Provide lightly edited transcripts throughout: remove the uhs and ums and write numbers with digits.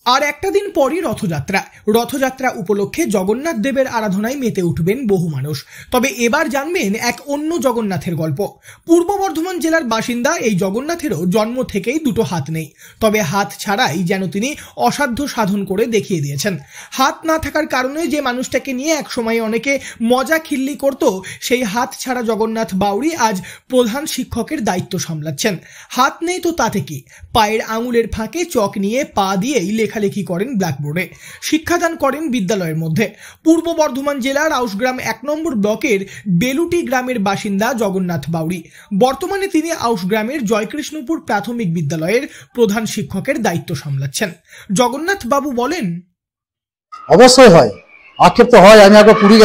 আর একটা দিন পরই রথযাত্রা উপলক্ষে জগন্নাথ দেবের আরাধনায় মেতে উঠবেন বহু মানুষ। তবে এবার জানবেন এক অন্য জগন্নাথের গল্প। পূর্ব বর্ধমান জেলার বাসিন্দা এই জগন্নাথেরও জন্ম থেকেই দুটো হাত নেই, তবে হাত ছাড়াই যেন তিনি অসাধ্য সাধন করে দেখিয়ে দিয়েছেন। হাত না থাকার কারণে যে মানুষটাকে নিয়ে একসময় অনেকে মজা খিল্লি করত, সেই হাত ছাড়া জগন্নাথ বাউরি আজ প্রধান শিক্ষকের দায়িত্ব সামলাচ্ছেন। হাত নেই তো তাতে কি, পায়ের আঙুলের ফাঁকে চক নিয়ে পা দিয়েই লেখালেখি করেন ব্ল্যাকবোর্ডে, শিক্ষাদান করেন বিদ্যালয়ের মধ্যে। পূর্ব বর্ধমান জেলার আউশগ্রাম 1 নম্বর ব্লকের বেলুটি গ্রামের বাসিন্দা জগন্নাথ বাউরি। বর্তমানে তিনি আউশগ্রামের জয়কৃষ্ণপুর প্রাথমিক বিদ্যালয়ের প্রধান শিক্ষকের দায়িত্ব সামলাচ্ছেন। জগন্নাথ বাবু বলেন, অবশ্যই হয়, আক্ষেপ তো হয়। আমি একবার পুরী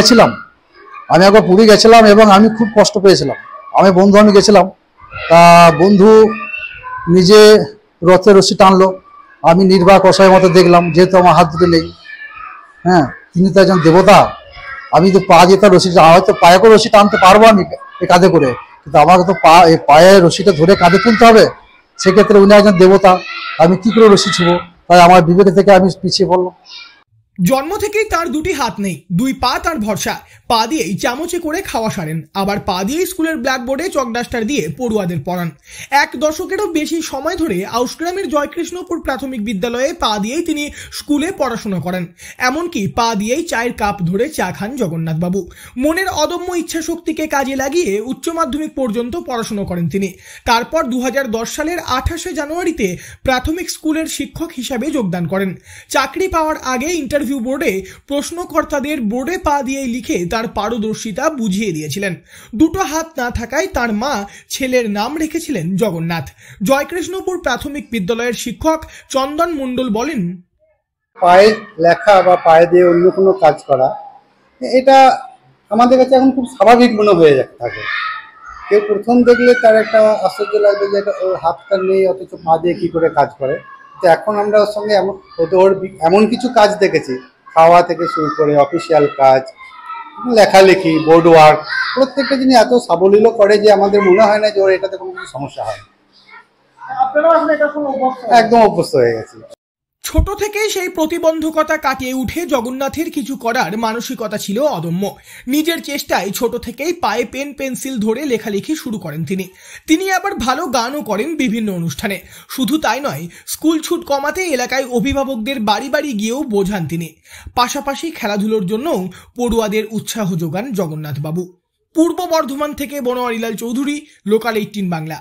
গেছিলাম এবং আমি খুব কষ্ট পেয়েছিলাম। আমি গেছিলাম, তা বন্ধু নিজে রথের রশি টানলো, আমি নির্বাক অসহায় মতো দেখলাম, যেহেতু আমার হাত দুটো নেই। হ্যাঁ, তিনি তো একজন দেবতা। আমি তো পা দিয়ে তার রশি, হয়তো পায়ে করে রশি টানতে পারবো আমি কাঁধে করে, কিন্তু আমাকে তো পায়ে রশিটা ধরে কাঁধে তুলতে হবে। সেক্ষেত্রে উনি একজন দেবতা, আমি কি করে রশি ছুবো? তাই আমার বিবেক থেকে আমি পিছিয়ে পড়লাম। জন্ম থেকেই তার দুটি হাত নেই, 2 পা তার ভরসা। পা দিয়েই চামচে করে খাওয়া সারেন, আবার পা দিয়েই স্কুলের ব্ল্যাকবোর্ডে চক ডাস্টার দিয়ে পড়ুয়াদের পড়ান। 1 দশকেরও বেশি সময় ধরে আউশগ্রামের জয়কৃষ্ণপুর প্রাথমিক বিদ্যালয়ে পা দিয়েই তিনি স্কুলে পড়াশোনা করেন। এমনকি পা দিয়েই চায়ের কাপ ধরে চা খান জগন্নাথ বাবু। মনের অদম্য ইচ্ছা শক্তিকে কাজে লাগিয়ে উচ্চ মাধ্যমিক পর্যন্ত পড়াশোনা করেন তিনি। তারপর 2010 সালের 28শে জানুয়ারিতে প্রাথমিক স্কুলের শিক্ষক হিসাবে যোগদান করেন। চাকরি পাওয়ার আগে ইন্টারভিউ বোর্ডে প্রশ্নকর্তাদের বোর্ডে পা দিয়ে লিখে তার পারদর্শিতা বুঝিয়ে দিয়েছিলেন। দুটো হাত না থাকায় তার মা ছেলের নাম রেখেছিলেন জগন্নাথ। জয়কৃষ্ণপুর প্রাথমিক বিদ্যালয়ের শিক্ষক চন্দন মণ্ডল বলেন, পায়ে লেখা বা পায়ে দিয়ে অন্য কোনো কাজ করা, এটা আমাদের কাছে এখন খুব স্বাভাবিক মনে হয়ে থাকে। কেউ প্রথম দেখলে তার একটা আশ্চর্য লাগবে যে ওর হাতটা নেই, অথচ পা দিয়ে কি করে কাজ করে। তো এখন আমরা ওর সঙ্গে এমন কিছু কাজ দেখেছি, খাওয়া থেকে শুরু করে অফিসিয়াল কাজ, লেখালেখি, বোর্ড ওয়ার্ক, প্রত্যেকটা জিনিস এত সাবলীল করে যে আমাদের মনে হয় না যে ওর এটাতে কোনো কিছু সমস্যা হয়। একদম অভ্যস্ত হয়ে গেছে। ছোট থেকেই সেই প্রতিবন্ধকতা কাটিয়ে উঠে জগন্নাথের কিছু করার মানসিকতা ছিল অদম্য। নিজের চেষ্টায় ছোট থেকেই পায়ে পেন পেন্সিল ধরে লেখালেখি শুরু করেন তিনি আবার ভালো গানও করেন বিভিন্ন অনুষ্ঠানে। শুধু তাই নয়, স্কুল ছুট কমাতে এলাকায় অভিভাবকদের বাড়ি বাড়ি গিয়েও বোঝান তিনি। পাশাপাশি খেলাধুলোর জন্যও পড়ুয়াদের উৎসাহ যোগান জগন্নাথ বাবু। পূর্ব বর্ধমান থেকে বনোয়ারিলাল চৌধুরী, লোকাল 18 বাংলা।